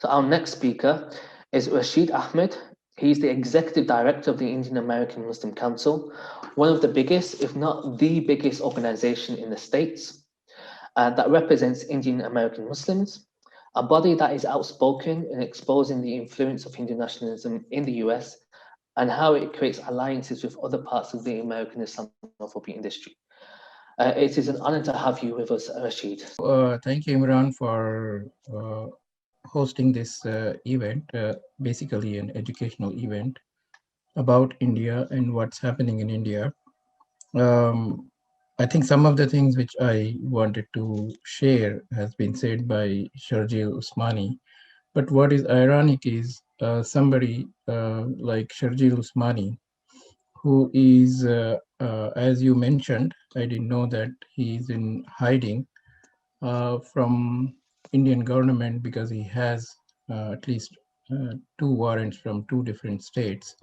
So our next speaker is Rasheed Ahmed. He's the executive director of the Indian American Muslim Council, one of the biggest, if not the biggest organization in the States that represents Indian American Muslims, a body that is outspoken in exposing the influence of Hindu nationalism in the US and how it creates alliances with other parts of the American Islamophobia industry. It is an honor to have you with us, Rashid. Thank you, Imran, for hosting this event, basically an educational event about India and what's happening in India. Um, I think some of the things which I wanted to share has been said by Sharjeel Usmani. But what is ironic is somebody like Sharjeel Usmani, who is, as you mentioned, I didn't know that he's in hiding from Indian government because he has at least two warrants from two different states.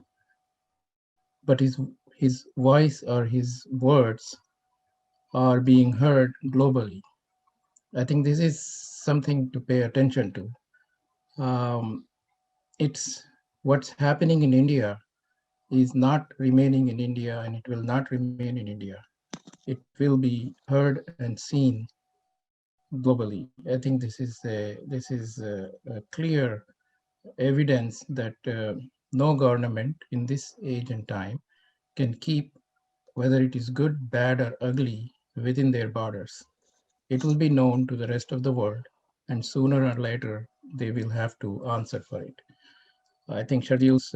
But his voice or his words are being heard globally. I think this is something to pay attention to. It's what's happening in India is not remaining in India, and it will not remain in India. It will be heard and seen globally. I think this is a clear evidence that no government in this age and time can keep whether it is good, bad, or ugly within their borders. It will be known to the rest of the world, and sooner or later they will have to answer for it. I think Sharjil's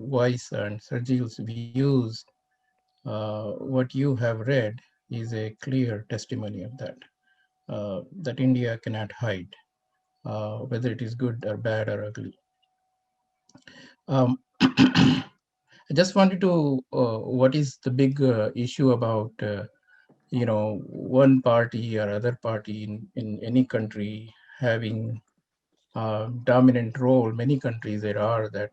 voice and Sharjil's views, what you have read, is a clear testimony of that. That India cannot hide, whether it is good or bad or ugly. Um, I just wanted to, what is the big issue about, one party or other party in any country having a dominant role? Many countries there are that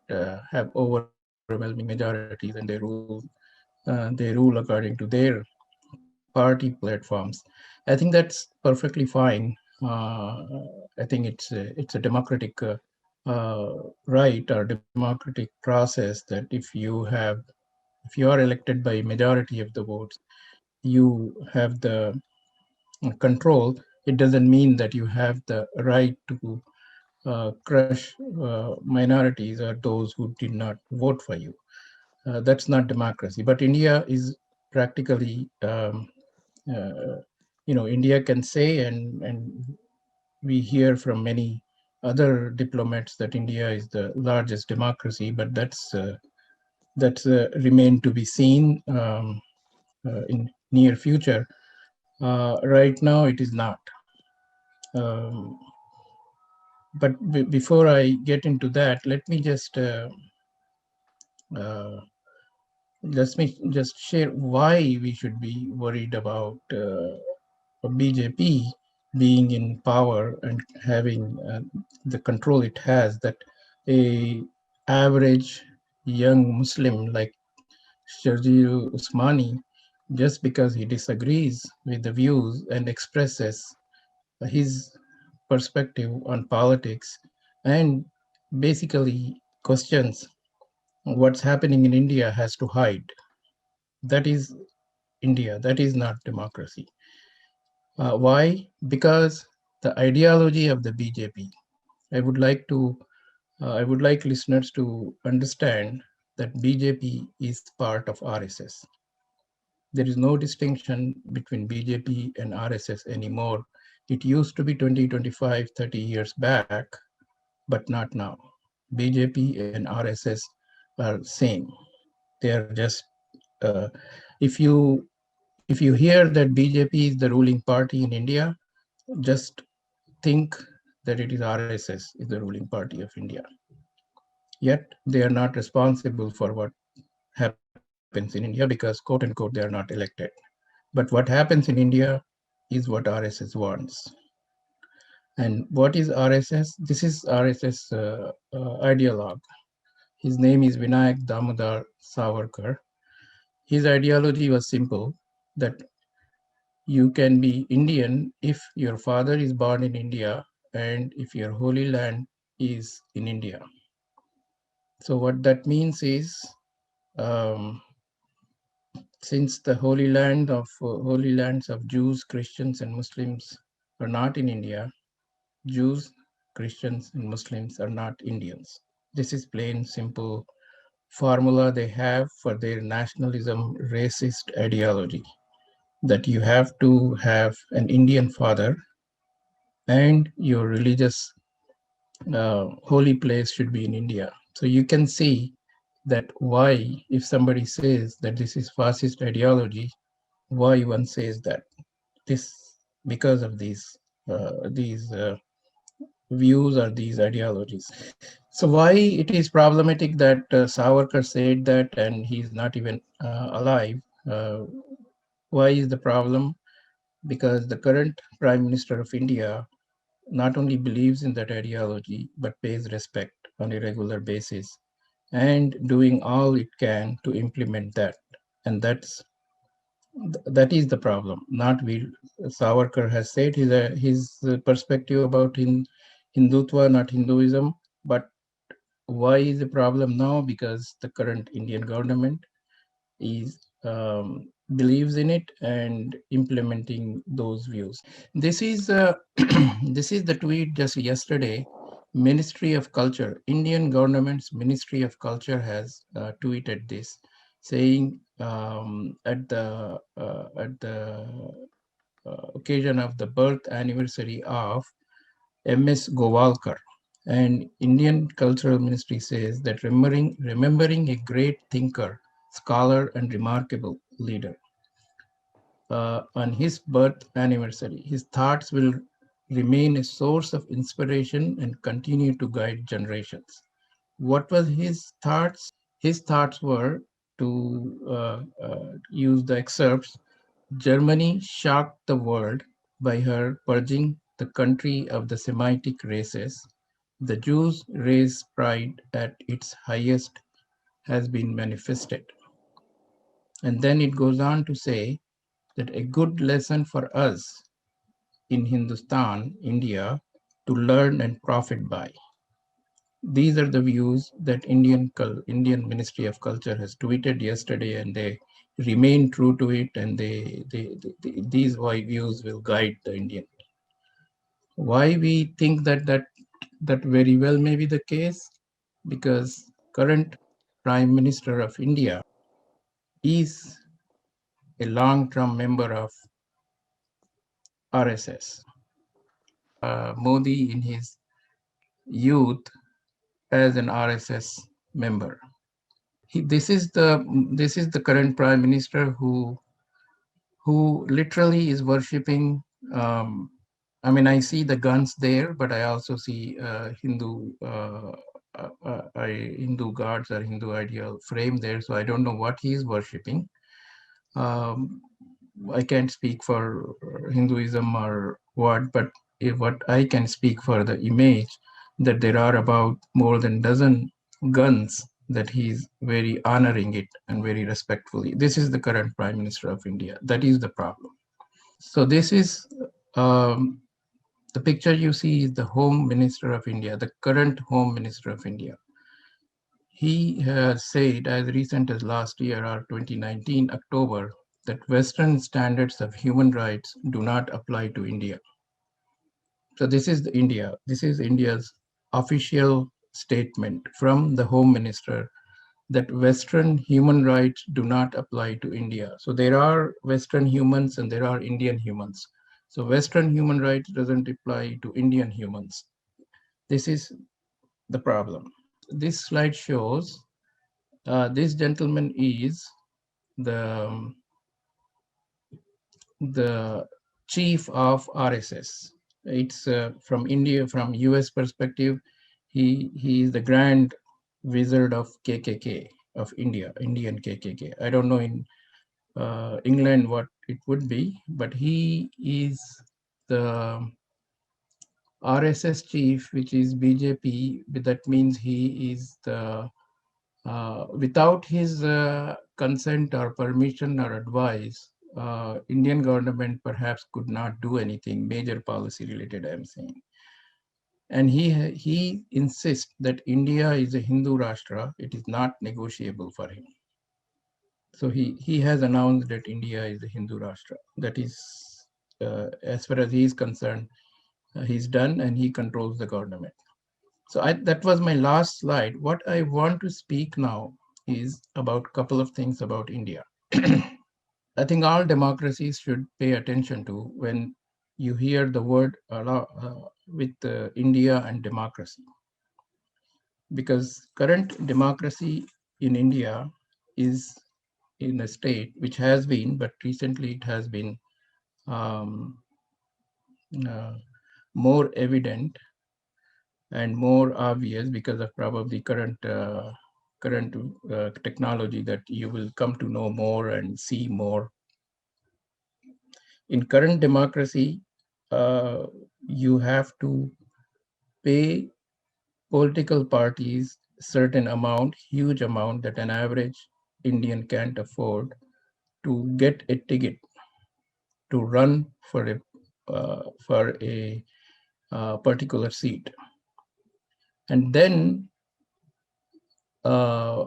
have overwhelming majorities and they rule according to their party platforms. I think that's perfectly fine. I think it's a democratic right or democratic process that if you are elected by majority of the votes, you have the control. It doesn't mean that you have the right to crush minorities or those who did not vote for you. That's not democracy. But India is practically, India can say, and we hear from many other diplomats that India is the largest democracy, but that's remain to be seen in near future. Right now, it is not. Um, but before I get into that, uh, let me just share why we should be worried about BJP being in power and having the control it has. That a average young Muslim like Sharjeel Usmani, just because he disagrees with the views and expresses his perspective on politics and basically questions what's happening in India, has to hide. That is India. That is not democracy. Why? Because the ideology of the BJP. I would like to. I would like listeners to understand that BJP is part of RSS. There is no distinction between BJP and RSS anymore. It used to be 20, 25, 30 years back, but not now. BJP and RSS are same. They are just uh, if you hear that BJP is the ruling party in India, just think that it is RSS is the ruling party of India. Yet they are not responsible for what happens in India because, quote unquote, they are not elected. But what happens in India is what RSS wants. And what is RSS? This is RSS ideologue. His name is Vinayak Damodar Savarkar. His ideology was simple, that you can be Indian if your father is born in India and if your holy land is in India. So what that means is, um, since the holy lands of Jews, Christians, and Muslims are not in India, Jews, Christians, and Muslims are not Indians. This is plain, simple formula they have for their nationalism, racist ideology, that you have to have an Indian father and your religious holy place should be in India. So you can see that why, if somebody says that this is fascist ideology, why one says that this, because of these views or these ideologies. So why it is problematic that Savarkar said that and he's not even alive? Uh, why is the problem? Because the current Prime Minister of India not only believes in that ideology, but pays respect on a regular basis and doing all it can to implement that. And that is the problem. Not we. Savarkar has said his perspective about Hindutva, not Hinduism. But why is the problem now? Because the current Indian government is believes in it and implementing those views. This is this is the tweet just yesterday. Ministry of Culture, Indian government's Ministry of Culture has tweeted this, saying at the occasion of the birth anniversary of M.S. Govalkar, and Indian Cultural Ministry says that remembering a great thinker, scholar, and remarkable leader on his birth anniversary, his thoughts will remain a source of inspiration and continue to guide generations. What was his thoughts? His thoughts were, to use the excerpts, Germany shocked the world by her purging the country of the Semitic races. The Jews' race pride at its highest has been manifested. And then it goes on to say that a good lesson for us in Hindustan, India, to learn and profit by. These are the views that Indian Ministry of Culture has tweeted yesterday, and they remain true to it. And these views will guide the Indian. Why we think that very well may be the case? Because current Prime Minister of India is a long-term member of RSS. Modi in his youth as an RSS member. This is the current prime minister who literally is worshiping. Um, I mean, I see the guns there, but I also see Hindu gods or Hindu ideal frame there. So I don't know what he is worshiping. Um, I can't speak for Hinduism or what, but what I can speak for the image that there are about more than dozen guns that he's very honoring it and very respectfully. This is the current Prime Minister of India. That is the problem. So this is the picture you see is the Home Minister of India, the current Home Minister of India. He has said as recent as last year or 2019 October that Western standards of human rights do not apply to India. So this is India. This is India's official statement from the Home Minister that Western human rights do not apply to India. So there are Western humans and there are Indian humans. So Western human rights doesn't apply to Indian humans. This is the problem. This slide shows this gentleman is the the chief of RSS. It's from India, from US perspective. He is the grand wizard of KKK of India, Indian KKK. I don't know in England what it would be, but he is the RSS chief, which is BJP. That means he is the without his consent or permission or advice, Indian government perhaps could not do anything major policy related, I'm saying. And he insists that India is a Hindu Rashtra. It is not negotiable for him. So he has announced that India is a Hindu Rashtra. That is, as far as he is concerned, he's done and he controls the government. So that was my last slide. What I want to speak now is about a couple of things about India. I think all democracies should pay attention to when you hear the word with India and democracy, because current democracy in India is in a state which has been, but recently it has been um, uh, more evident and more obvious because of probably current technology that you will come to know more and see more. In current democracy, you have to pay political parties certain amount, huge amount that an average Indian can't afford to get a ticket to run for a particular seat. And then uh,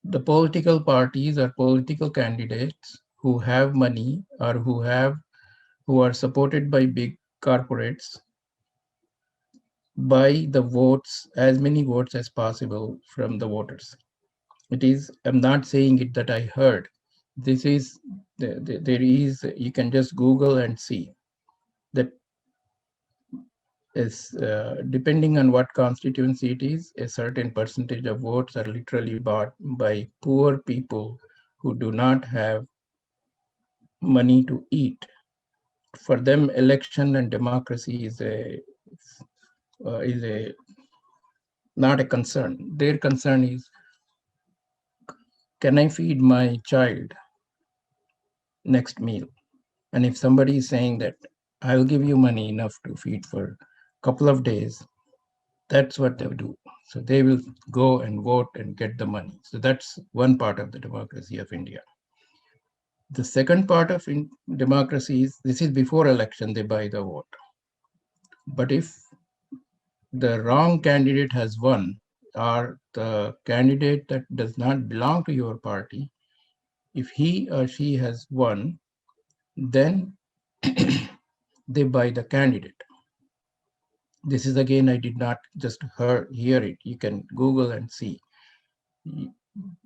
the political parties or political candidates who have money or who are supported by big corporates buy the votes, as many votes as possible from the voters. It is, I'm not saying it that I heard. This is, there is, you can just Google and see that is, depending on what constituency it is, a certain percentage of votes are literally bought by poor people who do not have money to eat. For them, election and democracy is a not a concern. Their concern is, can I feed my child next meal? And if somebody is saying that I'll give you money enough to feed for a couple of days, that's what they do. So they will go and vote and get the money. So that's one part of the democracy of India. The second part of democracy is, this is before election, they buy the vote. But if the wrong candidate has won, or the candidate that does not belong to your party, if he or she has won, then they buy the candidate. This is again, I did not just hear it. You can Google and see.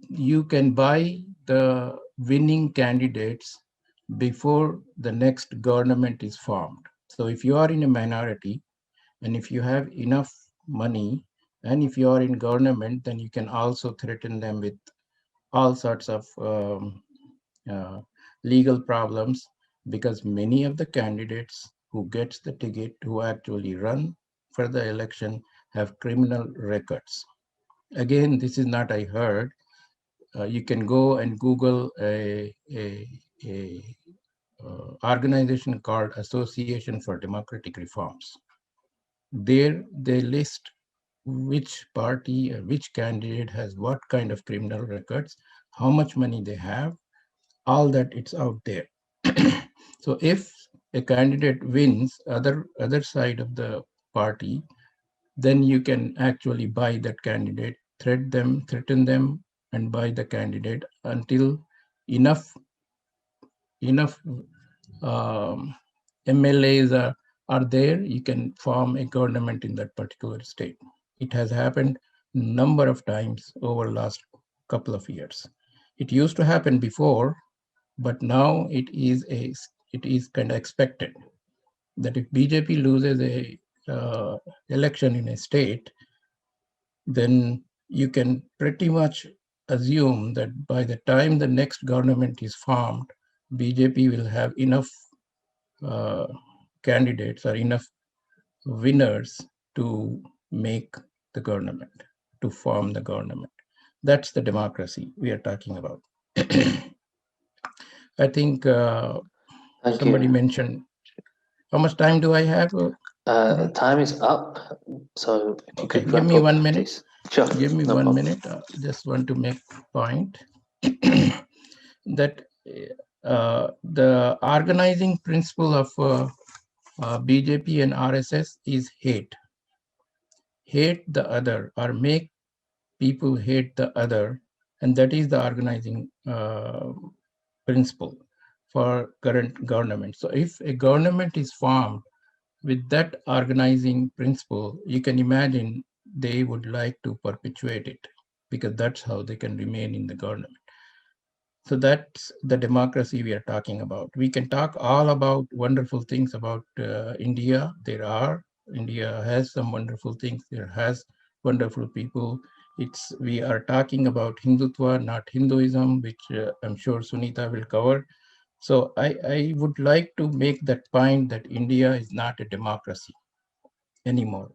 You can buy the winning candidates before the next government is formed. So if you are in a minority and if you have enough money and if you are in government, then you can also threaten them with all sorts of uh, legal problems, because many of the candidates who gets the ticket, who actually run for the election, have criminal records. Again, this is not I heard. You can go and Google a organization called Association for Democratic Reforms. There they list which party or which candidate has what kind of criminal records, how much money they have, all that, it's out there. So if a candidate wins other side of the party, then you can actually buy that candidate, threaten them, and buy the candidate until enough MLAs are there. You can form a government in that particular state. It has happened number of times over last couple of years. It used to happen before, but now it is kind of expected that if BJP loses a election in a state, then you can pretty much assume that by the time the next government is formed, BJP will have enough uh, candidates or enough winners to make the government, to form the government. That's the democracy we are talking about. I think somebody mentioned, how much time do I have? Time is up, so if you Okay, could give me 1 minute. please. Sure. Give me no 1 problem. minute. Just want to make a point that the organizing principle of BJP and RSS is hate. hate the other or make people hate the other, and that is the organizing principle for current government. So if a government is formed with that organizing principle, you can imagine they would like to perpetuate it because that's how they can remain in the government. So that's the democracy we are talking about. We can talk all about wonderful things about India. India has some wonderful things. There has wonderful people. We are talking about Hindutva, not Hinduism, which I'm sure Sunita will cover. So I would like to make that point that India is not a democracy anymore.